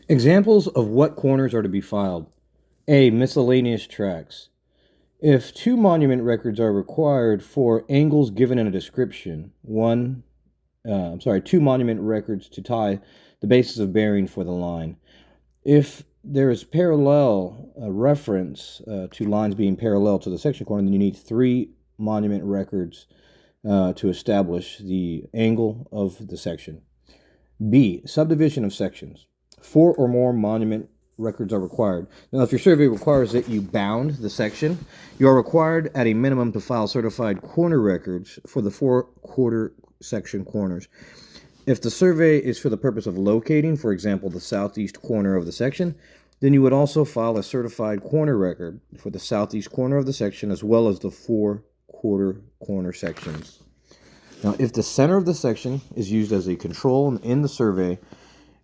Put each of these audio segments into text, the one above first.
Examples of what corners are to be filed. A. Miscellaneous tracts. If two monument records are required for angles given in a description, two monument records to tie the basis of bearing for the line. If there is parallel reference to lines being parallel to the section corner, then you need three monument records to establish the angle of the section. B. Subdivision of sections. 4 or more monument records are required. Now, if your survey requires that you bound the section, you are required at a minimum to file certified corner records for the 4 quarter section corners. If the survey is for the purpose of locating, for example, the southeast corner of the section, then you would also file a certified corner record for the southeast corner of the section as well as the 4 quarter corner sections. Now, if the center of the section is used as a control in the survey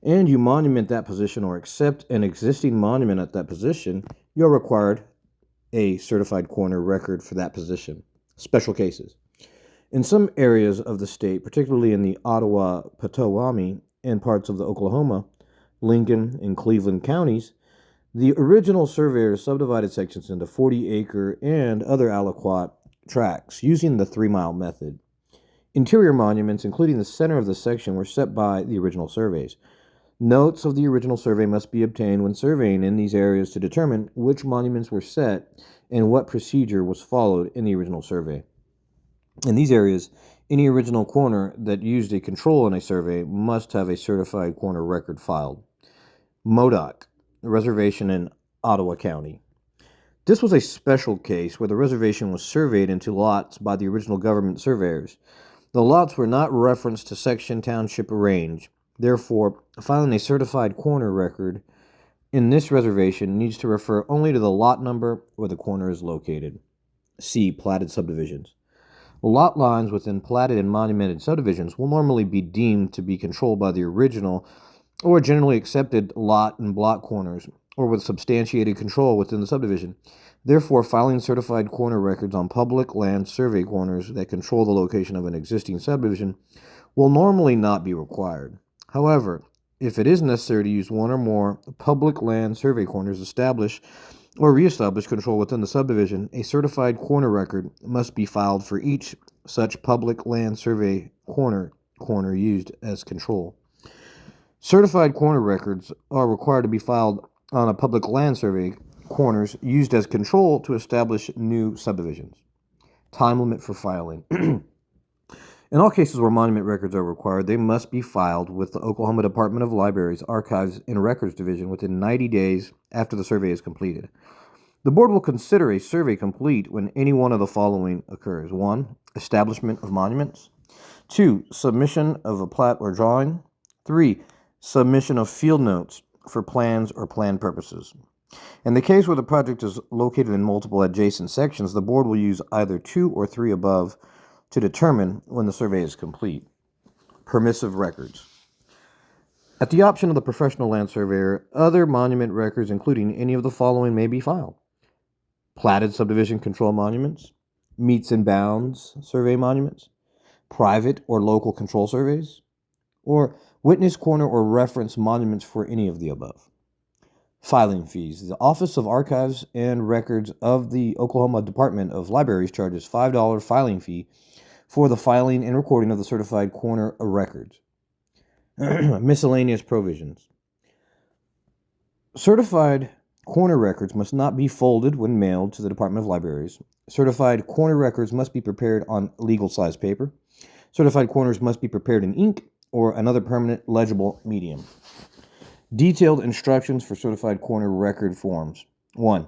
and you monument that position or accept an existing monument at that position, you're required a certified corner record for that position. Special cases. In some areas of the state, particularly in the Ottawa, Potawatomi, and parts of the Oklahoma, Lincoln, and Cleveland counties, the original surveyors subdivided sections into 40-acre and other aliquot tracts using the 3-mile method. Interior monuments, including the center of the section, were set by the original surveys. Notes of the original survey must be obtained when surveying in these areas to determine which monuments were set and what procedure was followed in the original survey. In these areas, any original corner that used a control in a survey must have a certified corner record filed. Modoc, a reservation in Ottawa County. This was a special case where the reservation was surveyed into lots by the original government surveyors. The lots were not referenced to section, township, or range. Therefore, filing a certified corner record in this reservation needs to refer only to the lot number where the corner is located. C. Platted subdivisions. Lot lines within platted and monumented subdivisions will normally be deemed to be controlled by the original or generally accepted lot and block corners, or with substantiated control within the subdivision. Therefore, filing certified corner records on public land survey corners that control the location of an existing subdivision will normally not be required. However, if it is necessary to use one or more public land survey corners, establish or reestablish control within the subdivision, a certified corner record must be filed for each such public land survey corner used as control. Certified corner records are required to be filed on a public land survey corners used as control to establish new subdivisions. Time limit for filing. In all cases where monument records are required, they must be filed with the Oklahoma Department of Libraries, Archives, and Records Division within 90 days after the survey is completed. The board will consider a survey complete when any one of the following occurs. 1. Establishment of monuments. 2. Submission of a plat or drawing. 3. Submission of field notes for plans or plan purposes. In the case where the project is located in multiple adjacent sections, the board will use either 2 or 3 above to determine when the survey is complete. Permissive records. At the option of the professional land surveyor, other monument records, including any of the following, may be filed. Platted subdivision control monuments, meets and bounds survey monuments, private or local control surveys, or witness corner or reference monuments for any of the above. Filing fees. The Office of Archives and Records of the Oklahoma Department of Libraries charges $5 filing fee for the filing and recording of the certified corner records. Miscellaneous provisions. Certified corner records must not be folded when mailed to the Department of Libraries. Certified corner records must be prepared on legal-size paper. Certified corners must be prepared in ink or another permanent legible medium. Detailed instructions for certified corner record forms. 1.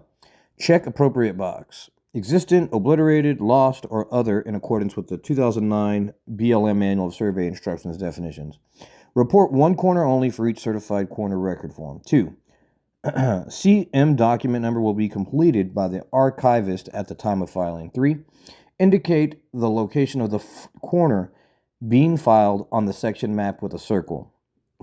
Check appropriate box. Existent, obliterated, lost, or other in accordance with the 2009 BLM Manual of Survey Instructions definitions. Report one corner only for each certified corner record form. 2. CM document number will be completed by the archivist at the time of filing. 3. Indicate the location of the corner being filed on the section map with a circle.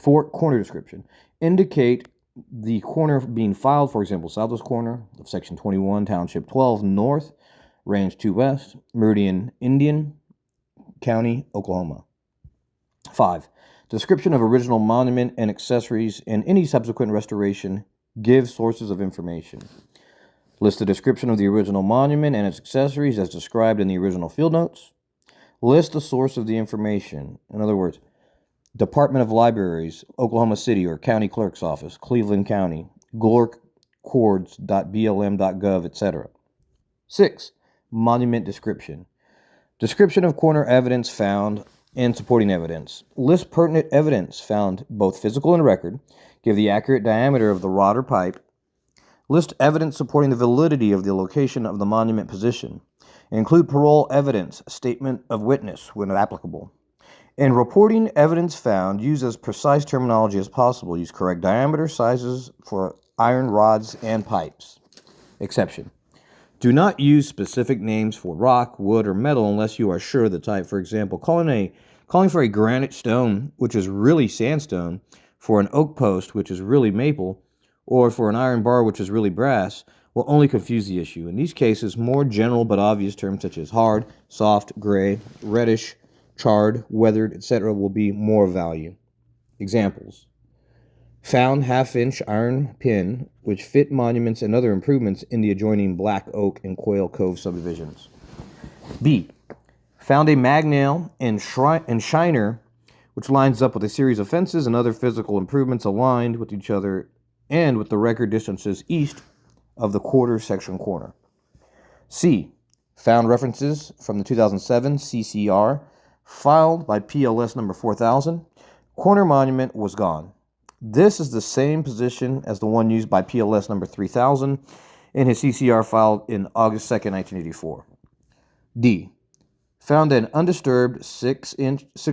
4. Corner description. Indicate the corner being filed, for example, southwest corner of section 21, township 12 north, range 2 west, meridian Indian County, Oklahoma. 5. Description of original monument and accessories and any subsequent restoration. Give sources of information. List the description of the original monument and its accessories as described in the original field notes. List the source of the information. In other words, Department of Libraries, Oklahoma City or County Clerk's Office, Cleveland County, gorkcords.blm.gov, etc. 6. Monument description. Description of corner evidence found and supporting evidence. List pertinent evidence found, both physical and record. Give the accurate diameter of the rod or pipe. List evidence supporting the validity of the location of the monument position. Include parole evidence, statement of witness when applicable. In reporting evidence found, use as precise terminology as possible. Use correct diameter sizes for iron rods and pipes. Exception. Do not use specific names for rock, wood, or metal unless you are sure of the type. For example, calling for a granite stone, which is really sandstone, for an oak post, which is really maple, or for an iron bar, which is really brass, will only confuse the issue. In these cases, more general but obvious terms such as hard, soft, gray, reddish, charred, weathered, etc. will be more value. Examples. Found half-inch iron pin, which fit monuments and other improvements in the adjoining Black Oak and Quail Cove subdivisions. B. Found a magnail and shiner, which lines up with a series of fences and other physical improvements aligned with each other and with the record distances east of the quarter section corner. C. Found references from the 2007 CCR filed by PLS number 4000. Corner monument was gone. This is the same position as the one used by PLS number 3000 in his CCR filed in August 2nd, 1984. D. Found an undisturbed 6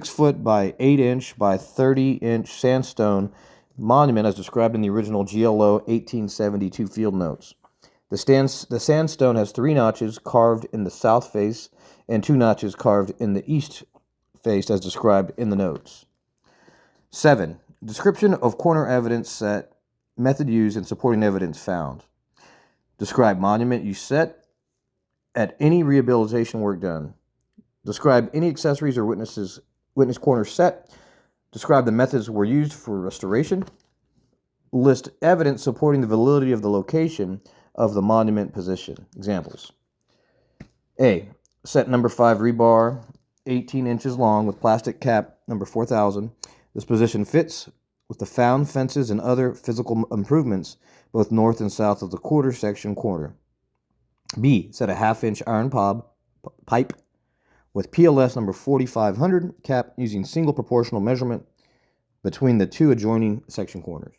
foot by 8 inch by 30 inch sandstone monument as described in the original GLO 1872 field notes. The sandstone has 3 notches carved in the south face and 2 notches carved in the east face as described in the notes. 7. Description of corner evidence set, method used, and supporting evidence found. Describe monument you set at any rehabilitation work done. Describe any accessories or witness corner set. Describe the methods were used for restoration. List evidence supporting the validity of the location of the monument position. Examples. A. Set number 5 rebar, 18 inches long with plastic cap number 4000. This position fits with the found fences and other physical improvements both north and south of the quarter section corner. B. Set a half-inch iron pipe with PLS number 4500 cap using single proportional measurement between the 2 adjoining section corners.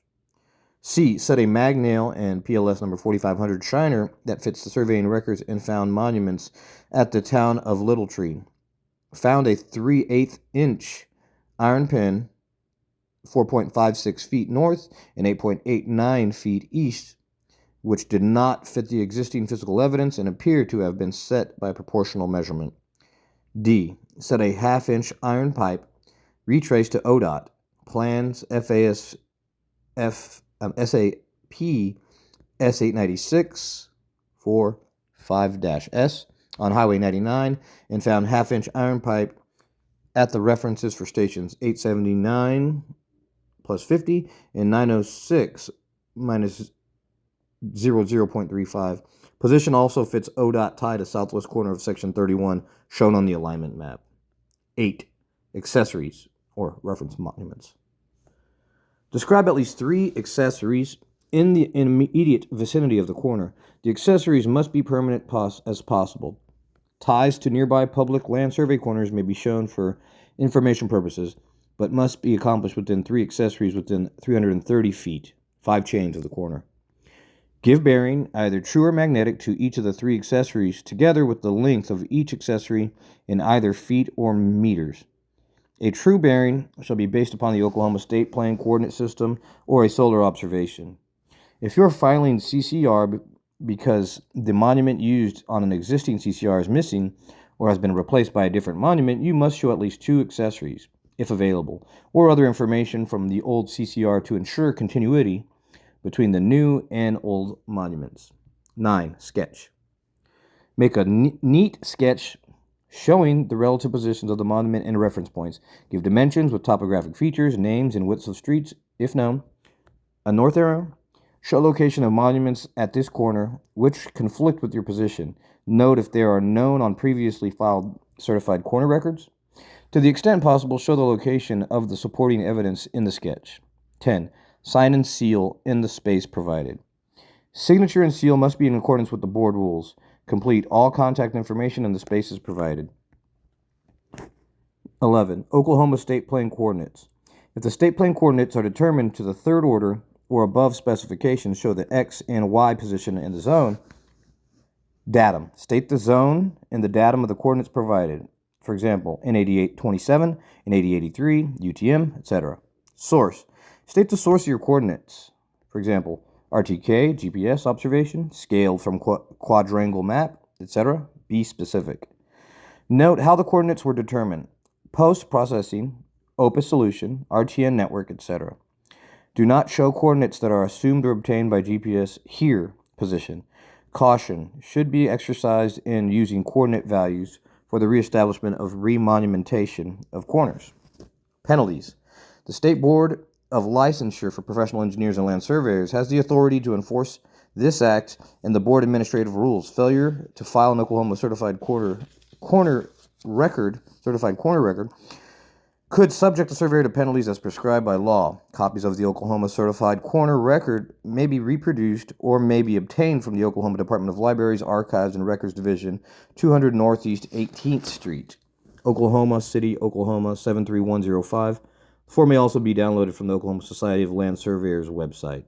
C. Set a magnail and PLS number 4500 shiner that fits the surveying records and found monuments at the town of Little Tree. Found a 3/8 inch iron pin 4.56 feet north and 8.89 feet east, which did not fit the existing physical evidence and appeared to have been set by proportional measurement. D. Set a half-inch iron pipe, retraced to ODOT, plans SAP S896 45-S on Highway 99, and found half-inch iron pipe at the references for stations 879 plus 50 and 906 minus 0.35. Position also fits ODOT tie to southwest corner of section 31 shown on the alignment map. 8. Accessories or reference monuments. Describe at least 3 accessories in the immediate vicinity of the corner. The accessories must be permanent as possible. Ties to nearby public land survey corners may be shown for information purposes, but must be accomplished within 3 accessories within 330 feet, 5 chains of the corner. Give bearing, either true or magnetic, to each of the 3 accessories, together with the length of each accessory in either feet or meters. A true bearing shall be based upon the Oklahoma State Plane Coordinate System or a solar observation. If you're filing CCR because the monument used on an existing CCR is missing or has been replaced by a different monument, you must show at least 2 accessories, if available, or other information from the old CCR to ensure continuity between the new and old monuments. 9. Sketch. Make a neat sketch showing the relative positions of the monument and reference points. Give dimensions with topographic features, names, and widths of streets, if known. A north arrow. Show location of monuments at this corner which conflict with your position. Note if there are known on previously filed certified corner records. To the extent possible, show the location of the supporting evidence in the sketch. 10. Sign and seal in the space provided. Signature and seal must be in accordance with the board rules. Complete all contact information in the spaces provided. 11. Oklahoma State Plane Coordinates. If the state plane coordinates are determined to the third order or above specifications, show the X and Y position in the zone. Datum. State the zone and the datum of the coordinates provided. For example, N8827, N8083, UTM, etc. Source. State the source of your coordinates. For example, RTK, GPS observation, scale from quadrangle map, etc. Be specific. Note how the coordinates were determined. Post-processing, Opus solution, RTN network, etc. Do not show coordinates that are assumed or obtained by GPS here position. Caution should be exercised in using coordinate values for the reestablishment of remonumentation of corners. Penalties. The State Board of Licensure for Professional Engineers and Land Surveyors has the authority to enforce this act and the board administrative rules. Failure to file an Oklahoma certified corner record could subject the surveyor to penalties as prescribed by law. Copies of the Oklahoma Certified Corner Record may be reproduced or may be obtained from the Oklahoma Department of Libraries, Archives, and Records Division, 200 Northeast 18th Street, Oklahoma City, Oklahoma 73105. The form may also be downloaded from the Oklahoma Society of Land Surveyors website.